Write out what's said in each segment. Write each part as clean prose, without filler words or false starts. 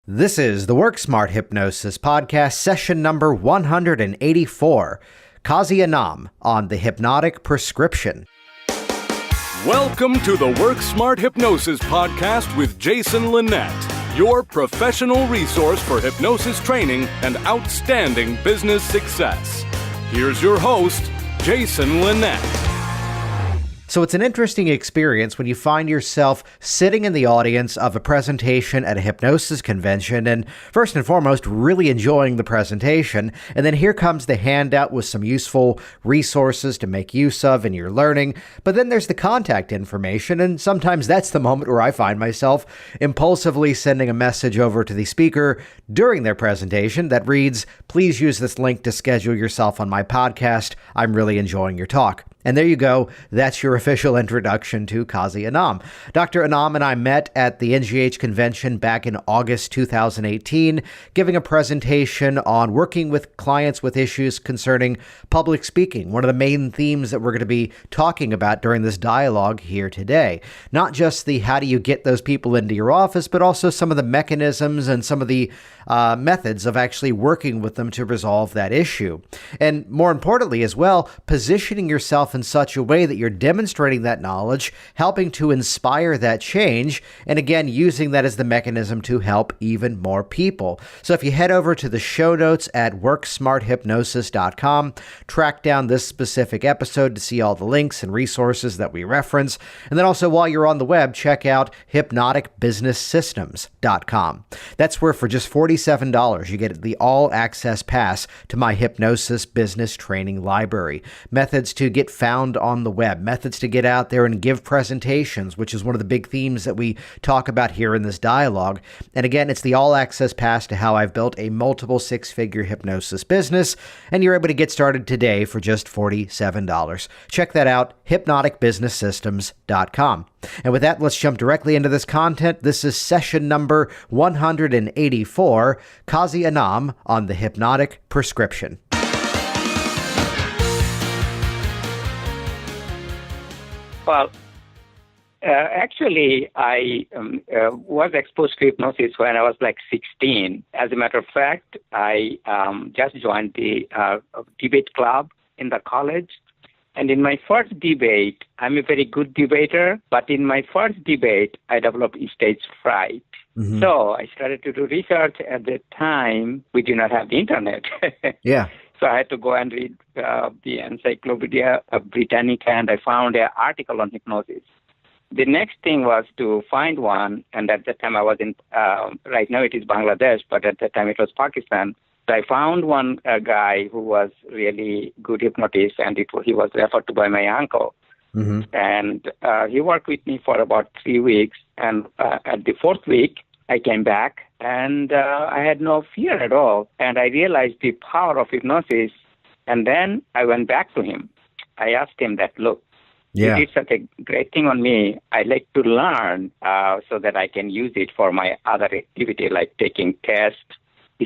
This is the Work Smart Hypnosis podcast, session number 184, Kazi Anam on the Hypnotic prescription. Welcome to the Work Smart Hypnosis podcast with Jason Linett, your professional resource for hypnosis training and outstanding business success. Here's your host, Jason Linett. So it's an interesting experience when you find yourself sitting in the audience of a presentation at a hypnosis convention and first and foremost, really enjoying the presentation. And then here comes the handout with some useful resources to make use of in your learning. But then there's the contact information. And sometimes that's the moment where I find myself impulsively sending a message over to the speaker during their presentation that reads, "Please use this link to schedule yourself on my podcast. I'm really enjoying your talk." And there you go. That's your official introduction to Kazi Anam. Dr. Anam and I met at the NGH convention back in August 2018, giving a presentation on working with clients with issues concerning public speaking, one of the main themes that we're going to be talking about during this dialogue here today. Not just the how do you get those people into your office, but also some of the mechanisms and some of the methods of actually working with them to resolve that issue. And more importantly as well, positioning yourself in such a way that you're demonstrating that knowledge, helping to inspire that change, and again, using that as the mechanism to help even more people. So if you head over to the show notes at worksmarthypnosis.com, track down this specific episode to see all the links and resources that we reference. And then also while you're on the web, check out hypnoticbusinesssystems.com. That's where for just $47, you get the all-access pass to my hypnosis business training library. Methods to get found on the web, methods to get out there and give presentations, which is one of the big themes that we talk about here in this dialogue. And again, it's the all-access pass to how I've built a multiple six-figure hypnosis business, and you're able to get started today for just $47. Check that out, hypnoticbusinesssystems.com. And with that, let's jump directly into this content. This is session number 184, Kazi Anam on the Hypnotic prescription. Well, actually, I was exposed to hypnosis when I was like 16. As a matter of fact, I just joined the debate club in the college. And in my first debate, I'm a very good debater, but in my first debate, I developed stage fright. Mm-hmm. So I started to do research. At that time, we did not have the internet. Yeah. So I had to go and read the Encyclopedia Britannica, and I found an article on hypnosis. The next thing was to find one, and at that time I was in, right now it is Bangladesh, but at that time it was Pakistan. So I found one guy who was really good hypnotist, and he was referred to by my uncle. Mm-hmm. And he worked with me for about 3 weeks, and at the fourth week, I came back, and I had no fear at all. And I realized the power of hypnosis, and then I went back to him. I asked him that, look, you did such a great thing on me. I'd like to learn so that I can use it for my other activity, like taking tests,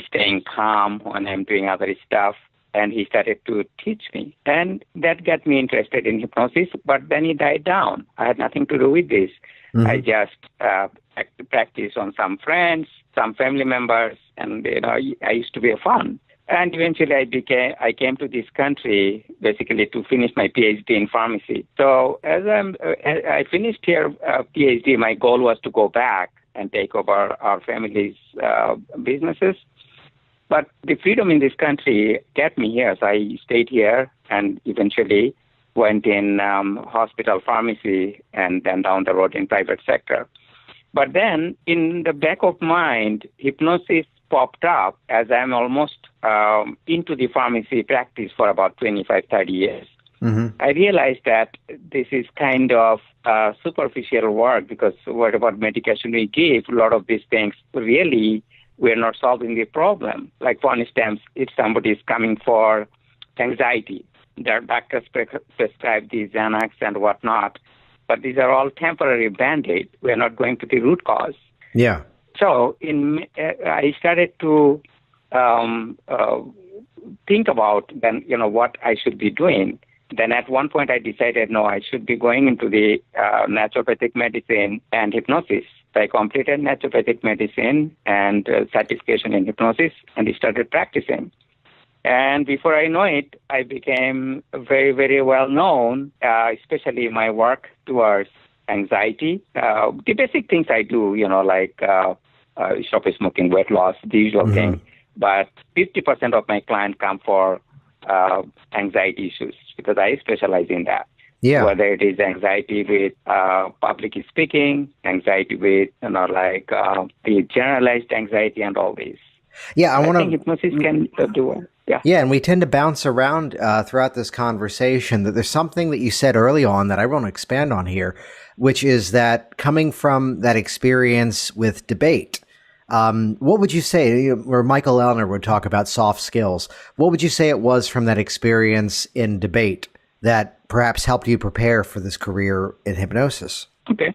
staying calm when I'm doing other stuff. And he started to teach me. And that got me interested in hypnosis, but then he died down. I had nothing to do with this. Mm-hmm. I just practiced on some friends, some family members, and I used to be fun. And eventually I came to this country basically to finish my PhD in pharmacy. So as I finished here PhD, my goal was to go back and take over our family's businesses. But the freedom in this country kept me here, so I stayed here and eventually went in hospital pharmacy and then down the road in private sector. But then in the back of mind, hypnosis popped up as I'm almost into the pharmacy practice for about 25, 30 years. Mm-hmm. I realized that this is kind of superficial work because whatever medication we give, a lot of these things really we're not solving the problem. Like, for instance, if somebody is coming for anxiety, their doctors prescribe the Xanax and whatnot, but these are all temporary Band-Aid. We're not going to the root cause. Yeah. So I started to think about then, what I should be doing. Then at one point I decided, no, I should be going into the naturopathic medicine and hypnosis. So I completed naturopathic medicine and certification in hypnosis, and started practicing. And before I know it, I became very, very well known, especially my work towards anxiety. The basic things I do, like stop smoking, weight loss, the usual thing. But 50% of my clients come for anxiety issues because I specialize in that. Yeah. Whether it is anxiety with public speaking, anxiety with, the generalized anxiety and all these. Yeah, I think hypnosis can do it. Yeah. Yeah, and we tend to bounce around throughout this conversation. That there's something that you said early on that I want to expand on here, which is that coming from that experience with debate, what would you say, where Michael Elner would talk about soft skills, what would you say it was from that experience in debate that perhaps helped you prepare for this career in hypnosis? Okay.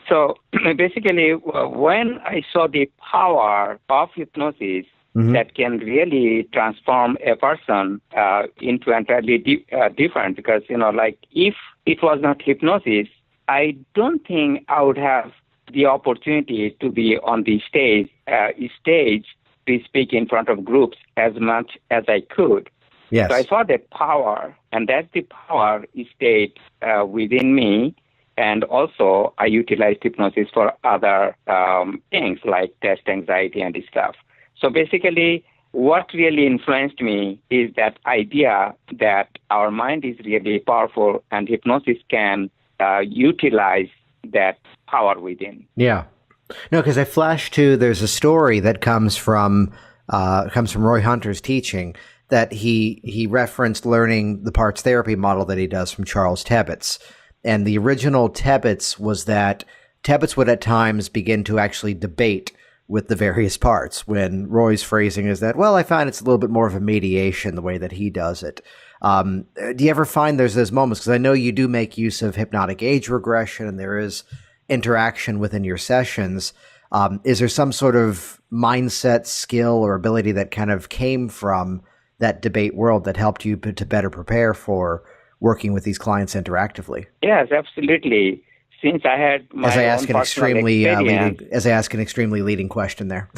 So basically, when I saw the power of hypnosis that can really transform a person into entirely different, because, if it was not hypnosis, I don't think I would have the opportunity to be on the stage to speak in front of groups as much as I could. Yes. So I saw the power, and that the power stayed within me. And also, I utilized hypnosis for other things like test anxiety and stuff. So basically, what really influenced me is that idea that our mind is really powerful and hypnosis can utilize that power within. Yeah. No, because I flashed to, there's a story that comes from Roy Hunter's teaching that he referenced learning the parts therapy model that he does from Charles Tebbets. And the original Tebbets was that Tebbets would at times begin to actually debate with the various parts, when Roy's phrasing is that, well, I find it's a little bit more of a mediation the way that he does it. Do you ever find there's those moments, because I know you do make use of hypnotic age regression and there is interaction within your sessions. Is there some sort of mindset, skill, or ability that kind of came from that debate world that helped you to better prepare for working with these clients interactively? Yes, absolutely. Since I had my as I ask own an extremely leading question there.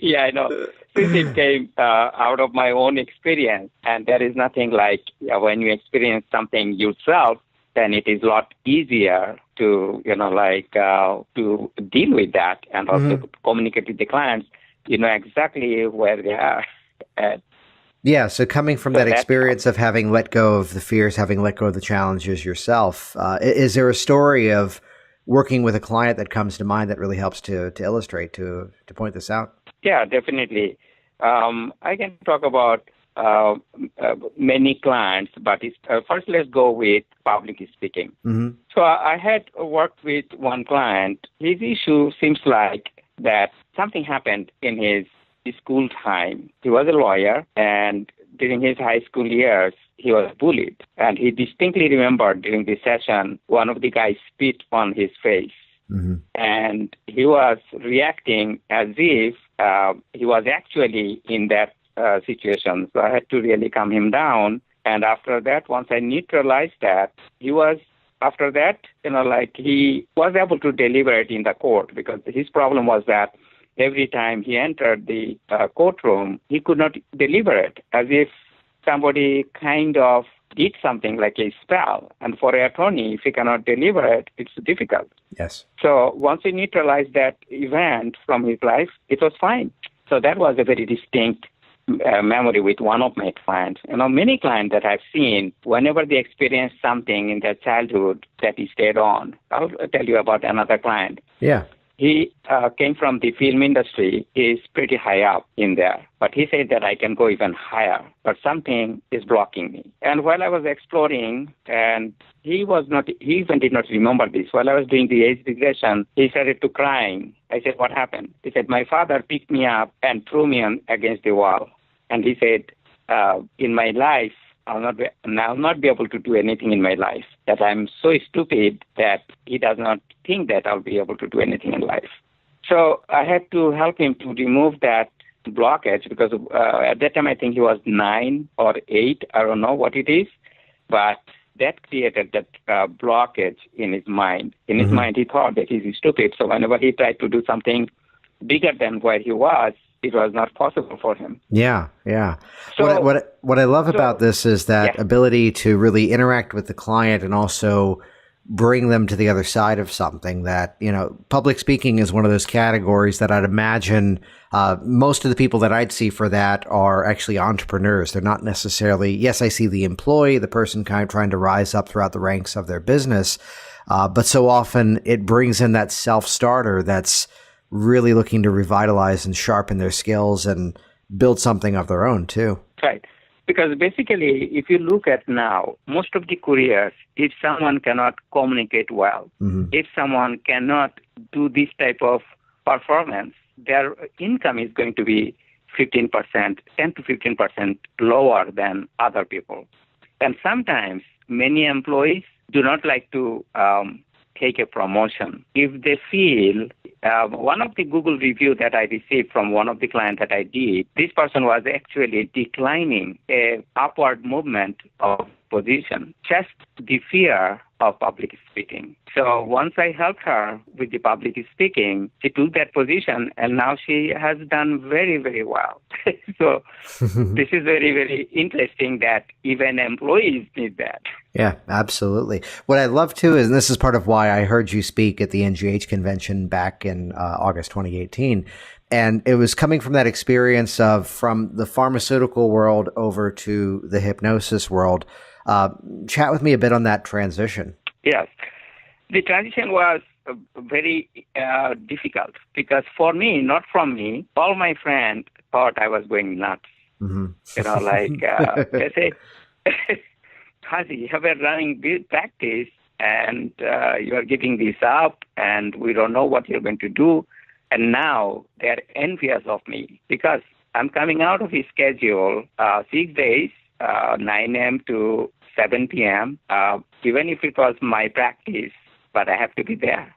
Yeah, I know. Since it came out of my own experience, and there is nothing like when you experience something yourself, then it is a lot easier to, to deal with that and also to communicate with the clients, exactly where they are at. Yeah, so coming from that experience of having let go of the fears, having let go of the challenges yourself, is there a story of working with a client that comes to mind that really helps to illustrate, to point this out? Yeah, definitely. I can talk about many clients, but first let's go with public speaking. So I had worked with one client. His issue seems like that something happened in his school time. He was a lawyer, and during his high school years, he was bullied. And he distinctly remembered during the session, one of the guys spit on his face. And he was reacting as if he was actually in that situation. So I had to really calm him down. And after that, once I neutralized that, he was able to deliver it in the court, because his problem was that every time he entered the courtroom, he could not deliver it, as if somebody kind of did something like a spell. And for an attorney, if he cannot deliver it, it's difficult. Yes. So once he neutralized that event from his life, it was fine. So that was a very distinct memory with one of my clients. Many clients that I've seen, whenever they experience something in their childhood that he stayed on. I'll tell you about another client. Yeah. He came from the film industry. He's pretty high up in there. But he said that I can go even higher, but something is blocking me. And while I was exploring, and he even did not remember this. While I was doing the age regression, he started to crying. I said, what happened? He said, my father picked me up and threw me against the wall. And he said, in my life, I'll not be able to do anything in my life, that I'm so stupid that he does not think that I'll be able to do anything in life. So I had to help him to remove that blockage, because at that time I think he was 9 or 8, I don't know what it is, but that created that blockage in his mind. In his mind, he thought that he's stupid. So whenever he tried to do something bigger than where he was, it was not possible for him. Yeah, yeah. So, what I love about this is that ability to really interact with the client and also bring them to the other side of something. That, public speaking is one of those categories that I'd imagine most of the people that I'd see for that are actually entrepreneurs. They're not necessarily, yes, I see the employee, the person kind of trying to rise up throughout the ranks of their business. But so often it brings in that self-starter that's really looking to revitalize and sharpen their skills and build something of their own too. Right. Because basically, if you look at now, most of the careers, if someone cannot communicate well, if someone cannot do this type of performance, their income is going to be 15%, 10 to 15% lower than other people. And sometimes many employees do not like to take a promotion. If they feel, one of the Google review that I received from one of the clients that I did, this person was actually declining a upward movement of position, just the fear of public speaking. So once I helped her with the public speaking, she took that position and now she has done very, very well. So this is very, very interesting that even employees need that. Yeah, absolutely. What I love too is, and this is part of why I heard you speak at the NGH convention back in August 2018, and it was coming from that experience of from the pharmaceutical world over to the hypnosis world. Chat with me a bit on that transition. Yes. The transition was very difficult because for me, not from me, all my friends thought I was going nuts. They say, Kazi, you have a running big practice and you are giving this up and we don't know what you're going to do. And now they're envious of me because I'm coming out of his schedule 6 days, 9 a.m. to 7 p.m., even if it was my practice, but I have to be there.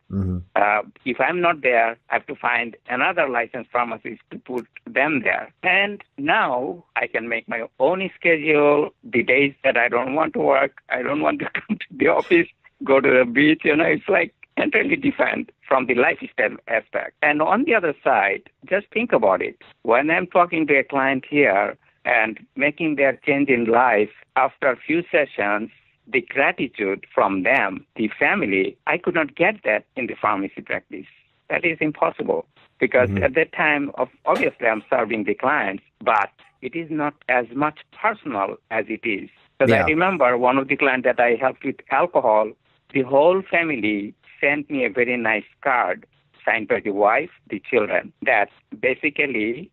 If I'm not there, I have to find another licensed pharmacist to put them there. And now I can make my own schedule. The days that I don't want to work, I don't want to come to the office, go to the beach, it's like entirely different from the lifestyle aspect. And on the other side, just think about it. When I'm talking to a client here and making their change in life after a few sessions, the gratitude from them, the family, I could not get that in the pharmacy practice. That is impossible because at that time, obviously I'm serving the clients, but it is not as much personal as it is. Because I remember one of the clients that I helped with alcohol, the whole family sent me a very nice card signed by the wife, the children, that basically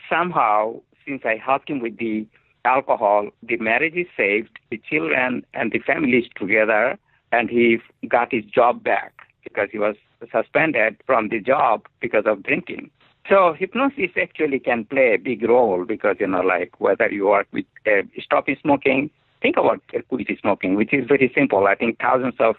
somehow, since I helped him with the alcohol, the marriage is saved, the children and the family is together, and he got his job back because he was suspended from the job because of drinking. So hypnosis actually can play a big role because, whether you work with stopping smoking, think about quit smoking, which is very simple. I think thousands of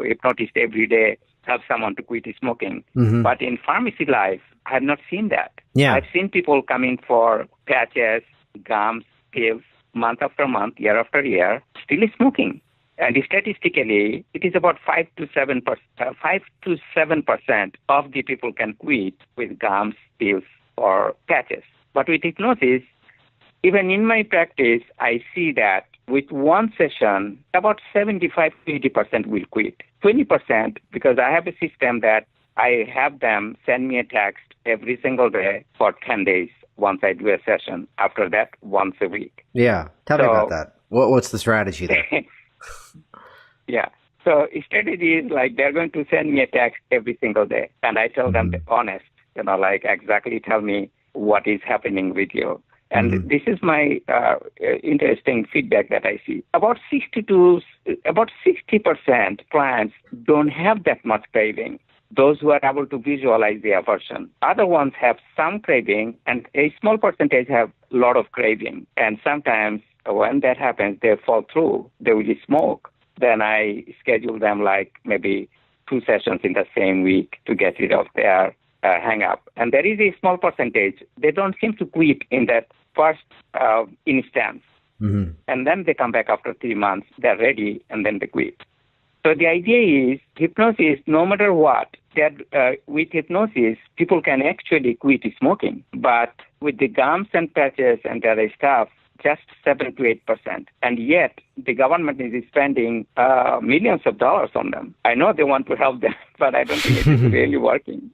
hypnotists every day help someone to quit smoking. But in pharmacy life, I have not seen that. Yeah. I've seen people coming for patches, gums, pills, month after month, year after year, still smoking. And statistically, it is about 5 to 7% of the people can quit with gums, pills, or patches. But with hypnosis, even in my practice, I see that with one session, about 75 to 80% will quit. 20%, because I have a system that I have them send me a text every single day for 10 days once I do a session. After that, once a week. Yeah. Tell me about that. What's the strategy there? Yeah. So strategy is they're going to send me a text every single day. And I tell them the honest, exactly tell me what is happening with you. And this is my interesting feedback that I see. About 60% clients don't have that much craving. Those who are able to visualize the aversion. Other ones have some craving, and a small percentage have a lot of craving. And sometimes when that happens, they fall through. They will smoke. Then I schedule them maybe 2 sessions in the same week to get rid of their hang up. And there is a small percentage. They don't seem to quit in that first instance. And then they come back after 3 months, they're ready, and then they quit. So the idea is hypnosis, no matter what, that with hypnosis, people can actually quit smoking. But with the gums and patches and the other stuff, just 7 to 8%. And yet, the government is spending millions of dollars on them. I know they want to help them, but I don't think it is really working.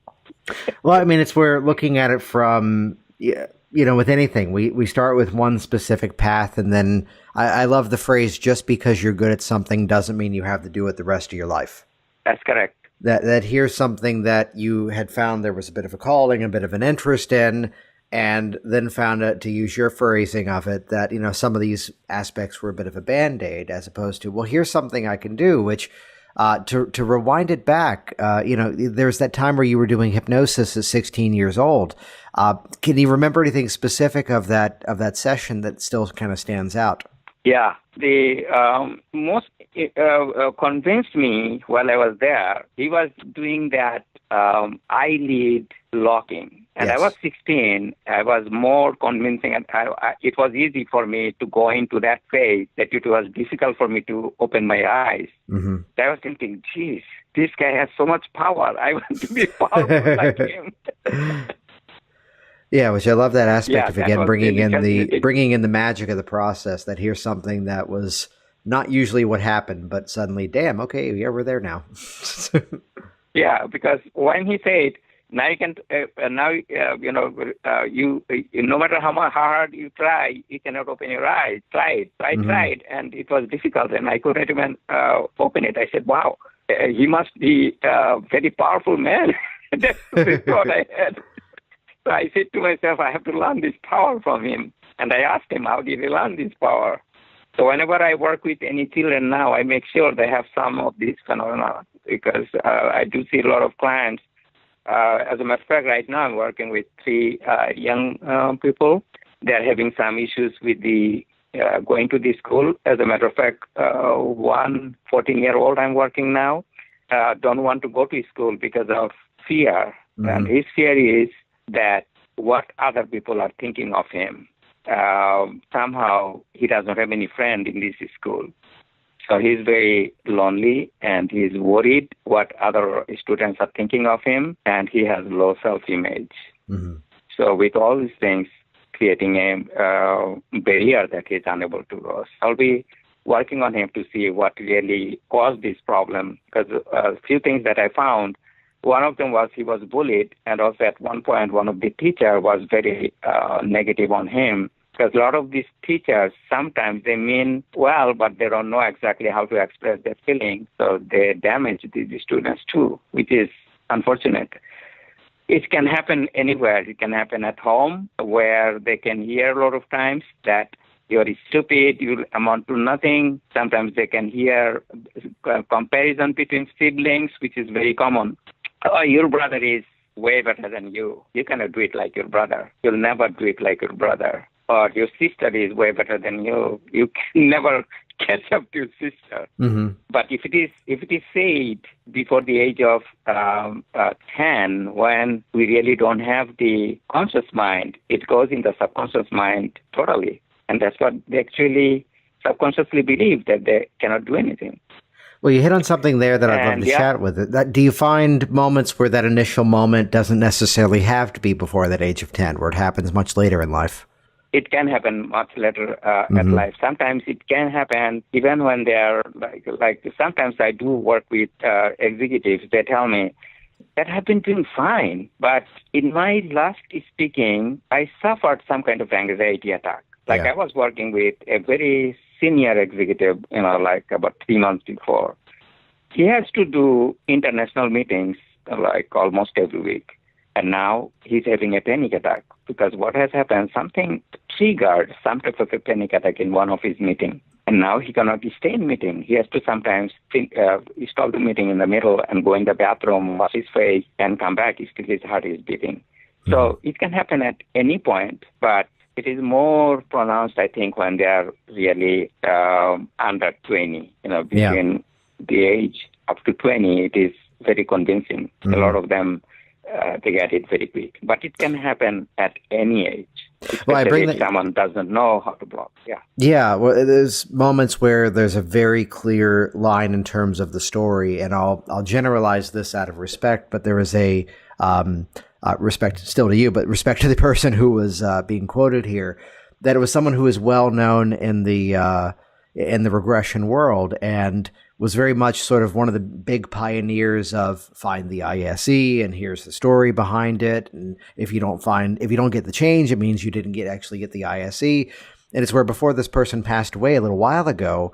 Well, I mean, we're looking at it from, with anything. We start with one specific path, and then I love the phrase, just because you're good at something doesn't mean you have to do it the rest of your life. That's correct. That here's something that you had found there was a bit of a calling, a bit of an interest in, and then found out, to use your phrasing of it, that, some of these aspects were a bit of a Band-Aid, as opposed to, well, here's something I can do, which, to rewind it back, there's that time where you were doing hypnosis at 16 years old. Can you remember anything specific of that session that still kind of stands out? Yeah. The most convinced me while I was there, he was doing that eyelid locking. And Yes. I was 16. I was more convincing, and it was easy for me to go into that phase that it was difficult for me to open my eyes. Mm-hmm. I was thinking, geez, this guy has so much power. I want to be powerful like him. Yeah, which I love that aspect Yeah, of, that again, was bringing really in fascinating. the magic of the process, that here's something that was not usually what happened, but suddenly, damn, okay, yeah, we're there now. Yeah, because when he said, now you can, no matter how hard you try, you cannot open your eyes. Try it. I tried, and it was difficult, and I couldn't even open it. I said, wow, he must be a very powerful man. That's the thought I had. So I said to myself, I have to learn this power from him. And I asked him, how did he learn this power? So whenever I work with any children now, I make sure they have some of these phenomena, because I do see a lot of clients. As a matter of fact, right now I'm working with 3 young people. They're having some issues with the going to the school. As a matter of fact, one 14-year-old I'm working now don't want to go to school because of fear. Mm-hmm. And his fear is that what other people are thinking of him. Somehow he doesn't have any friend in this school. So he's very lonely, and he's worried what other students are thinking of him, and he has low self-image. Mm-hmm. So with all these things, creating a barrier that he's unable to go. So I'll be working on him to see what really caused this problem, because a few things that I found, one of them was he was bullied, and also at one point one of the teachers was very negative on him, because a lot of these teachers, sometimes they mean well, but they don't know exactly how to express their feelings, so they damage these students too, which is unfortunate. It can happen anywhere. It can happen at home, where they can hear a lot of times that you're stupid, you amount to nothing. Sometimes they can hear comparison between siblings, which is very common. Oh, your brother is way better than you. You cannot do it like your brother. You'll never do it like your brother. Or your sister is way better than you. You can never catch up to your sister. Mm-hmm. But if it is said before the age of 10, when we really don't have the conscious mind, it goes in the subconscious mind totally. And that's what they actually subconsciously believe, that they cannot do anything. Well, you hit on something there that I'd love to chat with. Do you find moments where that initial moment doesn't necessarily have to be before that age of 10, where it happens much later in life? It can happen much later at life. Sometimes it can happen even when they are like sometimes I do work with executives. They tell me that I've been doing fine, but in my last speaking, I suffered some kind of anxiety attack. I was working with a very senior executive, like about 3 months before. He has to do international meetings like almost every week. And now he's having a panic attack, because what has happened, something triggered some type of a panic attack in one of his meetings. And now he cannot stay in meeting. He has to sometimes stop the meeting in the middle and go in the bathroom, wash his face, and come back. Still his heart is beating. Mm-hmm. So it can happen at any point, but it is more pronounced, I think, when they are really under 20. Between the age up to 20, it is very convincing. Mm-hmm. A lot of them, they get it very quick. But it can happen at any age. Well, I bring if someone doesn't know how to block. Yeah. Yeah, well, there's moments where there's a very clear line in terms of the story, and I'll generalize this out of respect, but there is a respect still to you, but respect to the person who was being quoted here, that it was someone who is well known in the regression world and was very much sort of one of the big pioneers of find the ISE and here's the story behind it. And if you don't get the change, it means you didn't actually get the ISE. And it's where before this person passed away a little while ago,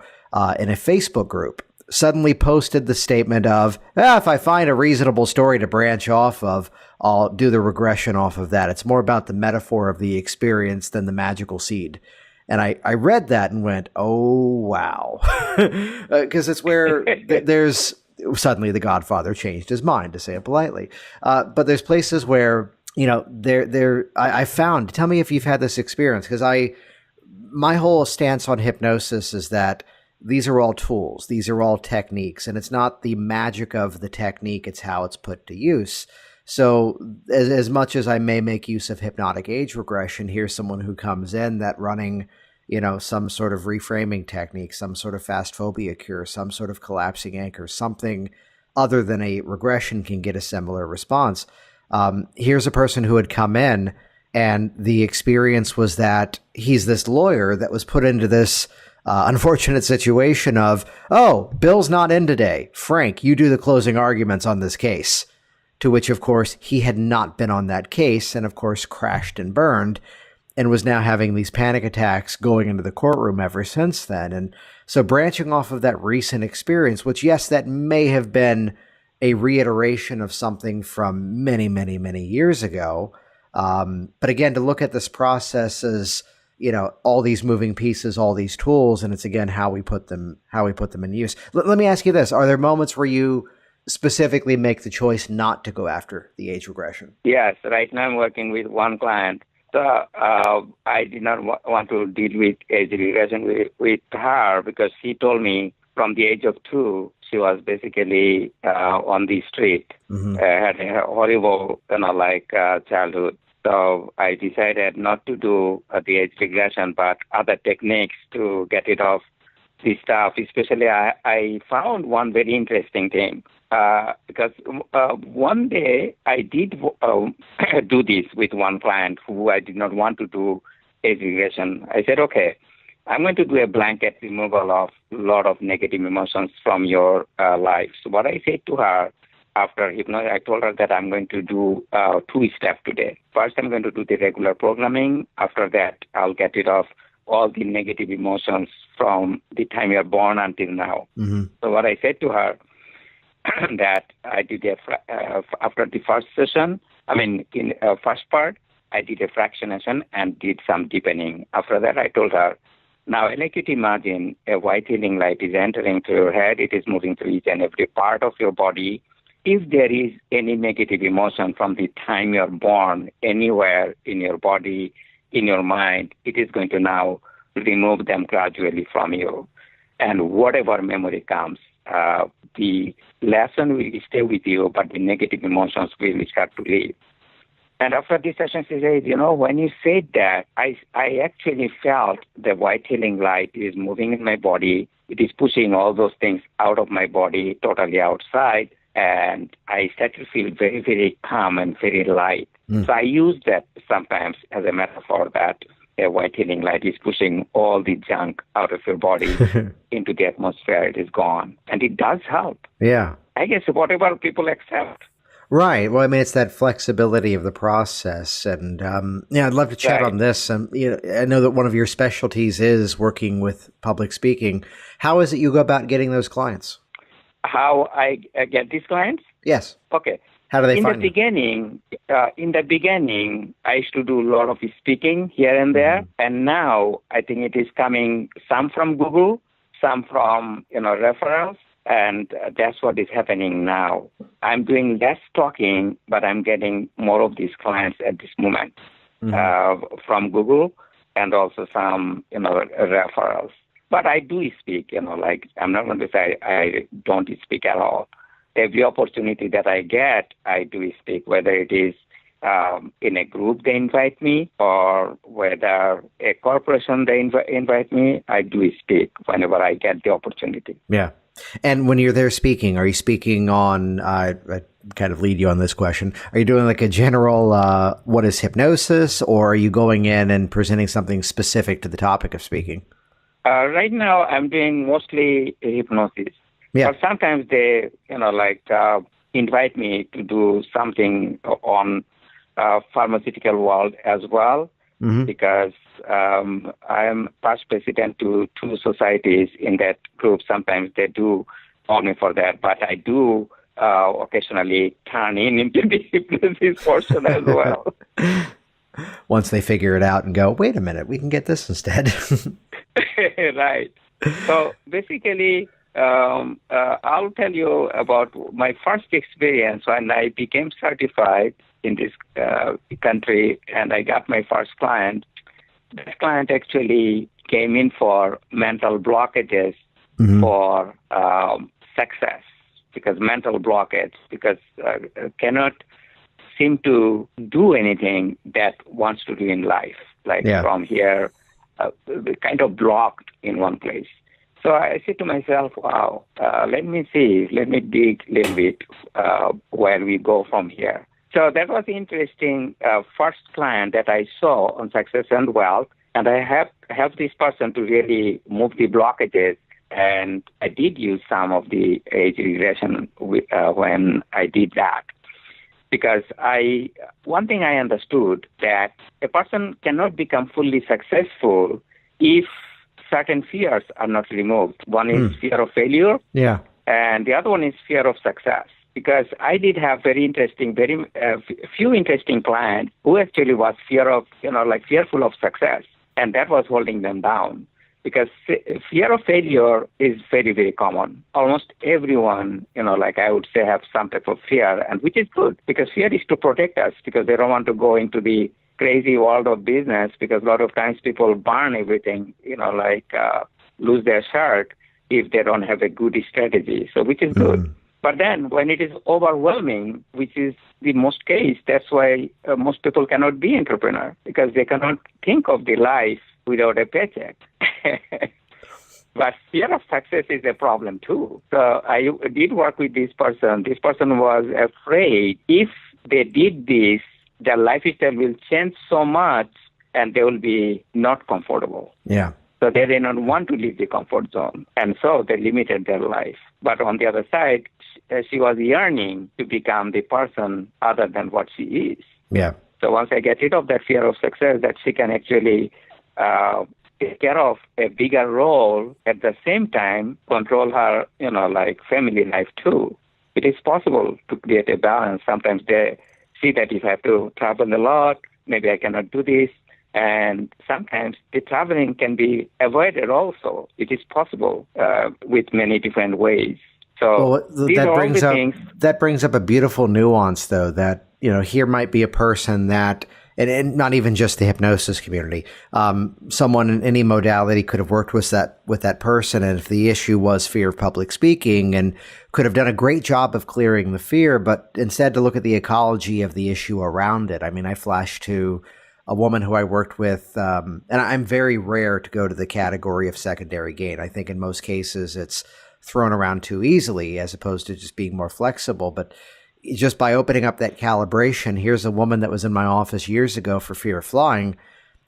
in a Facebook group, suddenly posted the statement of, if I find a reasonable story to branch off of, I'll do the regression off of that. It's more about the metaphor of the experience than the magical seed. And I read that and went, oh, wow. Because it's where there's suddenly the Godfather changed his mind, to say it politely. But there's places where, I found, tell me if you've had this experience, because my whole stance on hypnosis is that these are all tools. These are all techniques. And it's not the magic of the technique. It's how it's put to use. So as much as I may make use of hypnotic age regression, here's someone who comes in that running, some sort of reframing technique, some sort of fast phobia cure, some sort of collapsing anchor, something other than a regression can get a similar response. Here's a person who had come in and the experience was that he's this lawyer that was put into this unfortunate situation of, Bill's not in today. Frank, you do the closing arguments on this case. To which, of course, he had not been on that case and, of course, crashed and burned and was now having these panic attacks going into the courtroom ever since then. And so branching off of that recent experience, which, yes, that may have been a reiteration of something from many, many, many years ago. But again, to look at this process as, all these moving pieces, all these tools, and it's, again, how we put them in use. Let me ask you this. Are there moments where you specifically make the choice not to go after the age regression? Yes, right now I'm working with one client. So I did not want to deal with age regression with her because she told me from the age of 2, she was basically on the street, had a horrible, childhood. So I decided not to do the age regression, but other techniques to get rid of the stuff. Especially, I found one very interesting thing. Because one day I did do this with one client who I did not want to do age regression. I said, okay, I'm going to do a blanket removal of a lot of negative emotions from your life. So what I said to her after hypnosis, I told her that I'm going to do 2 steps today. First, I'm going to do the regular programming. After that, I'll get rid of all the negative emotions from the time you're born until now. So what I said to her, that I did after the first session, in first part, I did a fractionation and did some deepening. After that, I told her, now I like you to imagine a white healing light is entering through your head. It is moving through each and every part of your body. If there is any negative emotion from the time you're born, anywhere in your body, in your mind, it is going to now remove them gradually from you. And whatever memory comes, the lesson will stay with you, but the negative emotions will start to leave. And after this session, she said, when you said that, I actually felt the white healing light is moving in my body. It is pushing all those things out of my body, totally outside. And I started to feel very, very calm and very light. So I use that sometimes as a metaphor that a white healing light is pushing all the junk out of your body into the atmosphere. It is gone. And it does help. Yeah. I guess whatever people accept. Right. Well, it's that flexibility of the process. And, I'd love to chat on this. I know that one of your specialties is working with public speaking. How is it you go about getting those clients? How I get these clients? Yes. Okay. How do they find you? In the beginning, I used to do a lot of speaking here and there. And now I think it is coming some from Google, some from, referrals. And that's what is happening now. I'm doing less talking, but I'm getting more of these clients at this moment from Google and also some, referrals. But I do speak, I'm not going to say I don't speak at all. Every opportunity that I get, I do speak, whether it is in a group they invite me, or whether a corporation they invite me, I do speak whenever I get the opportunity. Yeah. And when you're there speaking, are you speaking on, I kind of lead you on this question, are you doing like a general, what is hypnosis, or are you going in and presenting something specific to the topic of speaking? Right now, I'm doing mostly hypnosis. Yeah. But sometimes they, invite me to do something on pharmaceutical world as well, because I am past president to two societies in that group. Sometimes they do call me for that, but I do occasionally turn into the hypnosis portion as well. Once they figure it out and go, wait a minute, we can get this instead. Right. So basically, I'll tell you about my first experience when I became certified in this country and I got my first client. That client actually came in for mental blockages for success, because mental blockage, because cannot seem to do anything that wants to do in life, like from here, kind of blocked in one place. So I said to myself, wow, let me dig a little bit where we go from here. So that was interesting first client that I saw on Success and Wealth, and I helped this person to really move the blockages, and I did use some of the age regression when I did that. Because one thing I understood, that a person cannot become fully successful if certain fears are not removed. One is fear of failure, and the other one is fear of success. Because I did have few interesting clients who actually was fearful of success, and that was holding them down. Because fear of failure is very, very common. Almost everyone, I would say, have some type of fear, and which is good, because fear is to protect us, because they don't want to go into the crazy world of business, because a lot of times people burn everything, lose their shirt if they don't have a good strategy. So which is good. But then when it is overwhelming, which is the most case, that's why most people cannot be entrepreneur, because they cannot think of the life without a paycheck. But fear of success is a problem too. So I did work with this person. This person was afraid if they did this, their lifestyle will change so much and they will be not comfortable. Yeah. So they did not want to leave the comfort zone. And so they limited their life. But on the other side, she was yearning to become the person other than what she is. Yeah. So once I get rid of that fear of success, that she can actually take care of a bigger role, at the same time control her, family life too. It is possible to create a balance. Sometimes they see that if I have to travel a lot, maybe I cannot do this. And sometimes the traveling can be avoided also. It is possible with many different ways. So these are all the things. That brings up a beautiful nuance, though, that, here might be a person that, and not even just the hypnosis community, someone in any modality could have worked with that person. And if the issue was fear of public speaking, and could have done a great job of clearing the fear, but instead to look at the ecology of the issue around it. I mean, I flashed to a woman who I worked with, and I'm very rare to go to the category of secondary gain. I think in most cases it's thrown around too easily as opposed to just being more flexible. But just by opening up that calibration, here's a woman that was in my office years ago for fear of flying.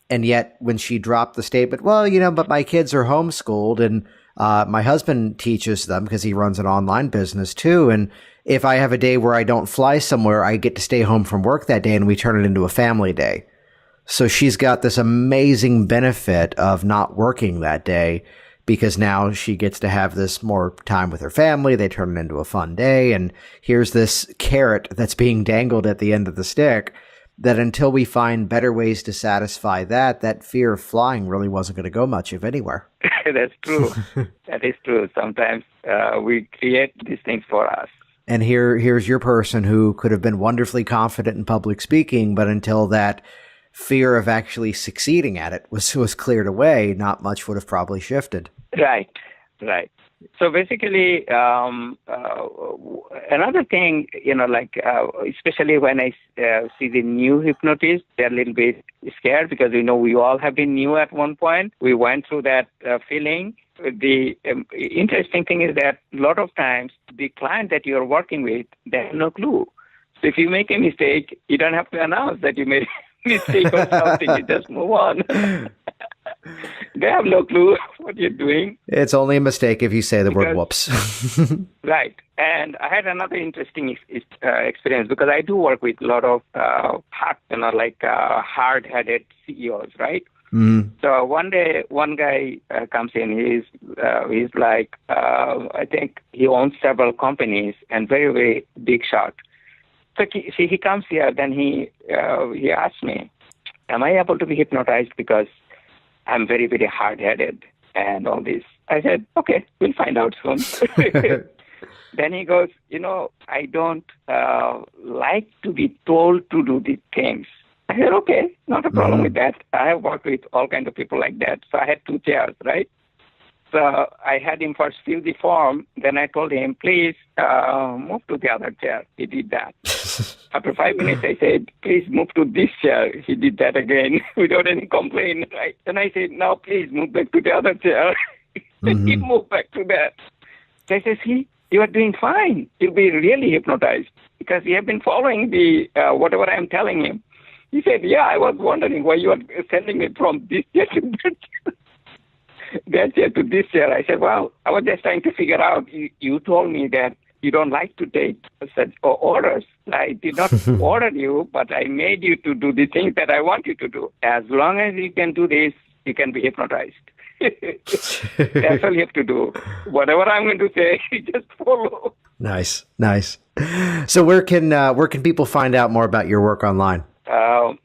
And yet when she dropped the statement, well, but my kids are homeschooled and my husband teaches them because he runs an online business too. And if I have a day where I don't fly somewhere, I get to stay home from work that day and we turn it into a family day. So she's got this amazing benefit of not working that day because now she gets to have this more time with her family. They turn it into a fun day. And here's this carrot that's being dangled at the end of the stick that until we find better ways to satisfy that fear of flying really wasn't going to go much, if anywhere. That's true. That is true. Sometimes we create these things for us. And here's your person who could have been wonderfully confident in public speaking, but until that fear of actually succeeding at it was cleared away, not much would have probably shifted. Right. So basically, another thing, especially when I see the new hypnotists, they're a little bit scared because we all have been new at one point. We went through that feeling. The interesting thing is that a lot of times the client that you're working with, they have no clue. So if you make a mistake, you don't have to announce that you made a mistake or something. You just move on. They have no clue what you're doing. It's only a mistake if you say the word whoops. Right. And I had another interesting experience because I do work with a lot of hard-headed CEOs, right? Mm-hmm. So one day, one guy comes in. He's like, I think he owns several companies and very, very big shot. So he comes here. Then he asks me, "Am I able to be hypnotized because I'm very, very hard-headed and all this?" I said, "Okay, we'll find out soon." Then he goes, "I don't like to be told to do these things." I said, "Okay, not a problem with that. I have worked with all kinds of people like that." So I had 2 chairs, right? So I had him first fill the form. Then I told him, "Please move to the other chair." He did that. After 5 minutes, I said, "Please move to this chair." He did that again without any complaint, right? Then I said, "Now please move back to the other chair." He moved back to that. So I said, "See, you are doing fine. You'll be really hypnotized because you have been following the whatever I'm telling him." He said, "Yeah, I was wondering why you are sending me from this chair to that chair." That chair to this chair. I said, "Well, I was just trying to figure out. You told me that you don't like to take such orders. I did not order you, but I made you to do the things that I want you to do. As long as you can do this, you can be hypnotized." That's all you have to do. Whatever I'm going to say, you just follow. Nice. So where can people find out more about your work online?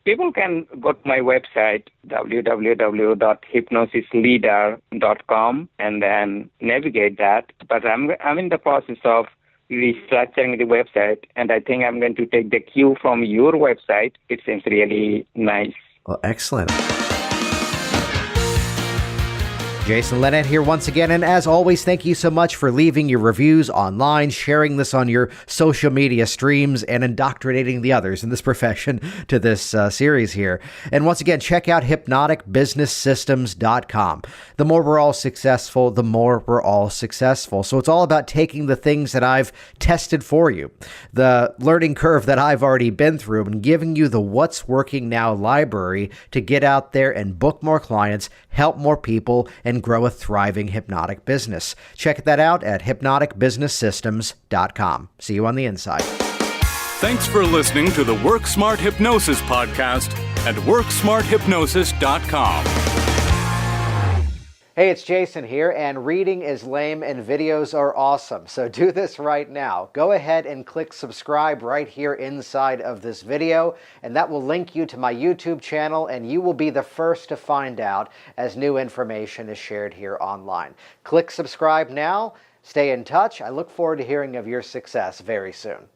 People can go to my website, www.hypnosisleader.com, and then navigate that. But I'm in the process of restructuring the website, and I think I'm going to take the cue from your website. It seems really nice. Well, excellent. Jason Linett here once again, and as always, thank you so much for leaving your reviews online, sharing this on your social media streams, and indoctrinating the others in this profession to this series here. And once again, check out hypnoticbusinesssystems.com. The more we're all successful, the more we're all successful. So it's all about taking the things that I've tested for you, the learning curve that I've already been through, and giving you the What's Working Now library to get out there and book more clients, help more people, and grow a thriving hypnotic business. Check that out at hypnoticbusinesssystems.com. See you on the inside. Thanks for listening to the Work Smart Hypnosis podcast at WorkSmartHypnosis.com. Hey, it's Jason here, and reading is lame and videos are awesome. So do this right now. Go ahead and click subscribe right here inside of this video, and that will link you to my YouTube channel, and you will be the first to find out as new information is shared here online. Click subscribe now. Stay in touch. I look forward to hearing of your success very soon.